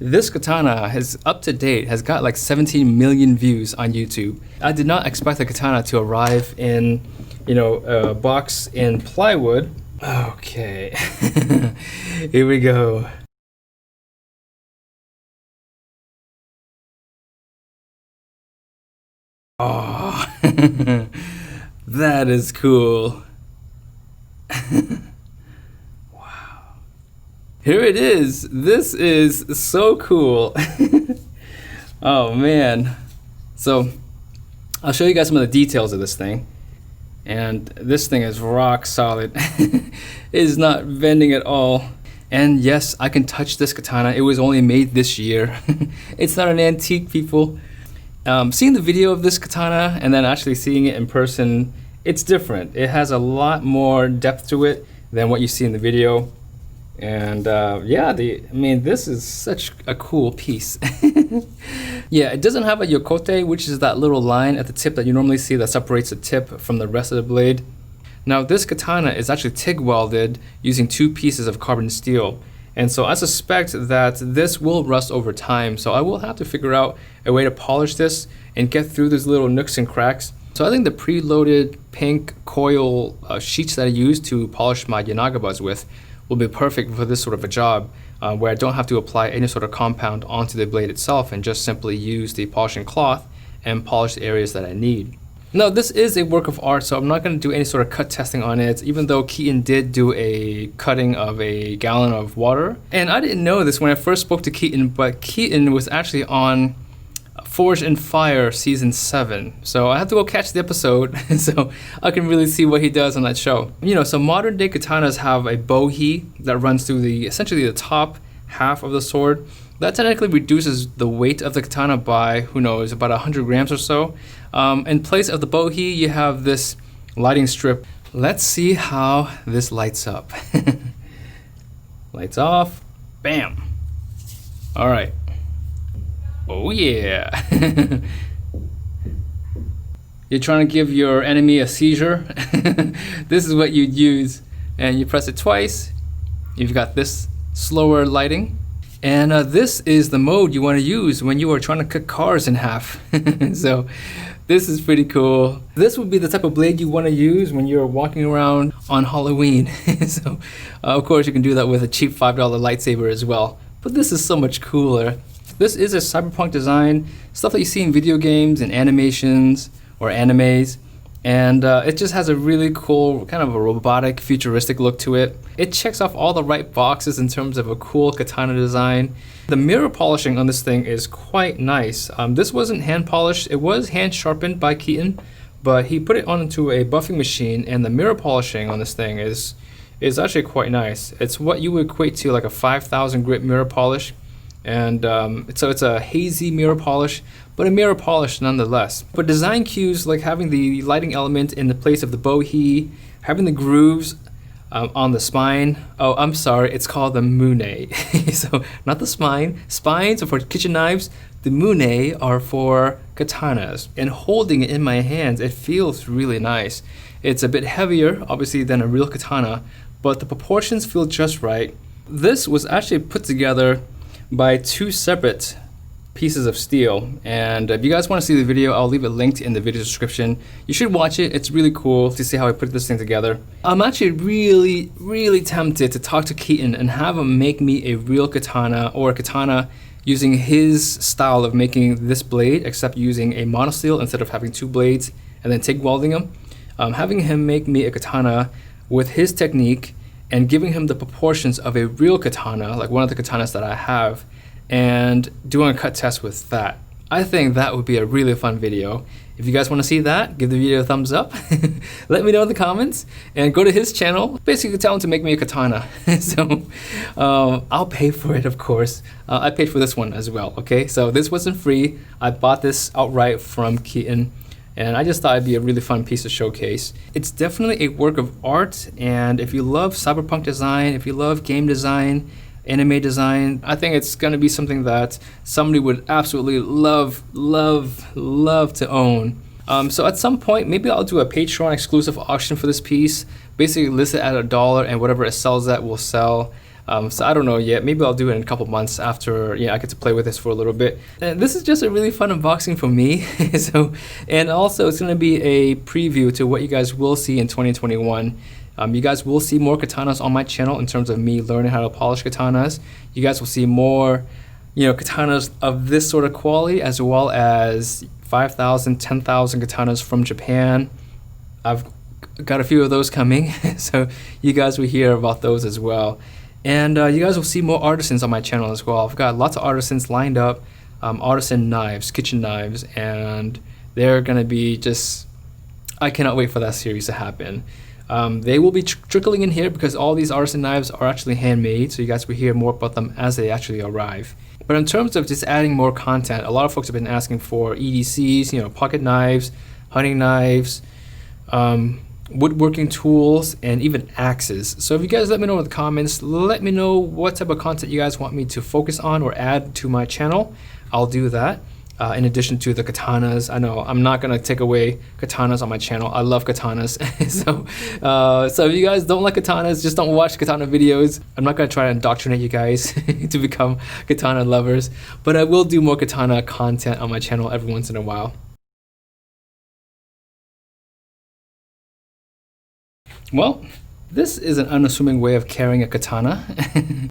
This katana has up to date has got like 17 million views on YouTube. I did not expect the katana to arrive in, a box in plywood. Okay, here we go. Oh, that is cool. Wow. Here it is. This is so cool. Oh man. So I'll show you guys some of the details of this thing. And this thing is rock solid. It is not bending at all. And yes, I can touch this katana. It was only made this year. It's not an antique, people. Seeing the video of this katana and then actually seeing it in person, it's different. It has a lot more depth to it than what you see in the video. And yeah, this is such a cool piece. Yeah, it doesn't have a yokote, which is that little line at the tip that you normally see that separates the tip from the rest of the blade. Now this katana is actually TIG welded using 2 pieces of carbon steel. And so I suspect that this will rust over time. So I will have to figure out a way to polish this and get through these little nooks and cracks. So I think the preloaded pink coil sheets that I use to polish my yanagabas with will be perfect for this sort of a job, where I don't have to apply any sort of compound onto the blade itself and just simply use the polishing cloth and polish the areas that I need. Now this is a work of art, so I'm not going to do any sort of cut testing on it, even though Keaton did do a cutting of a gallon of water. And I didn't know this when I first spoke to Keaton, but Keaton was actually on Forged in Fire season 7. So I have to go catch the episode so I can really see what he does on that show. So modern day katanas have a bohi that runs through essentially the top half of the sword. That technically reduces the weight of the katana by, who knows, about 100 grams or so. In place of the bohi, you have this lighting strip. Let's see how this lights up. Lights off. Bam. All right. Oh yeah. You're trying to give your enemy a seizure. This is what you'd use. And you press it twice. You've got this slower lighting. And this is the mode you want to use when you are trying to cut cars in half. So this is pretty cool. This would be the type of blade you want to use when you're walking around on Halloween. So of course you can do that with a cheap $5 lightsaber as well. But this is so much cooler. This is a cyberpunk design, stuff that you see in video games and animations or animes. And it just has a really cool, kind of a robotic, futuristic look to it. It checks off all the right boxes in terms of a cool katana design. The mirror polishing on this thing is quite nice. This wasn't hand polished, it was hand sharpened by Keaton, but he put it onto a buffing machine, and the mirror polishing on this thing is actually quite nice. It's what you would equate to like a 5,000 grit mirror polish. And so it's a hazy mirror polish, but a mirror polish nonetheless. But design cues like having the lighting element in the place of the bohi, having the grooves on the spine. Oh, I'm sorry, it's called the mune. So not the spine. Spines are for kitchen knives. The mune are for katanas. And holding it in my hands, it feels really nice. It's a bit heavier, obviously, than a real katana, but the proportions feel just right. This was actually put together by 2 separate pieces of steel, and if you guys want to see the video, I'll leave it linked in the video description. You should watch it. It's really cool to see how I put this thing together. I'm actually really tempted to talk to Keaton and have him make me a real katana, or a katana using his style of making this blade, except using a monosteel instead of having 2 blades and then TIG welding them. Having him make me a katana with his technique and giving him the proportions of a real katana, like one of the katanas that I have, and doing a cut test with that. I think that would be a really fun video. If you guys want to see that, give the video a thumbs up. Let me know in the comments, and go to his channel. Basically tell him to make me a katana. So I'll pay for it, of course. I paid for this one as well, okay? So this wasn't free. I bought this outright from Keaton, and I just thought it'd be a really fun piece to showcase. It's definitely a work of art, and if you love cyberpunk design, if you love game design, anime design, I think it's gonna be something that somebody would absolutely love to own. So at some point, maybe I'll do a Patreon exclusive auction for this piece. Basically list it at $1, and whatever it sells at will sell. So I don't know yet. Maybe I'll do it in a couple months after I get to play with this for a little bit. And this is just a really fun unboxing for me. And also it's going to be a preview to what you guys will see in 2021. You guys will see more katanas on my channel in terms of me learning how to polish katanas. You guys will see more, katanas of this sort of quality, as well as 5,000, 10,000 katanas from Japan. I've got a few of those coming, so you guys will hear about those as well. And you guys will see more artisans on my channel as well. I've got lots of artisans lined up, artisan knives, kitchen knives, and they're gonna be just, I cannot wait for that series to happen. They will be trickling in here because all these artisan knives are actually handmade, so you guys will hear more about them as they actually arrive. But in terms of just adding more content, a lot of folks have been asking for EDCs, pocket knives, hunting knives, woodworking tools, and even axes. So if you guys let me know in the comments, let me know what type of content you guys want me to focus on or add to my channel. I'll do that. In addition to the katanas, I know I'm not gonna take away katanas on my channel. I love katanas. So if you guys don't like katanas, just don't watch katana videos. I'm not gonna try to indoctrinate you guys to become katana lovers, but I will do more katana content on my channel every once in a while. Well, this is an unassuming way of carrying a katana.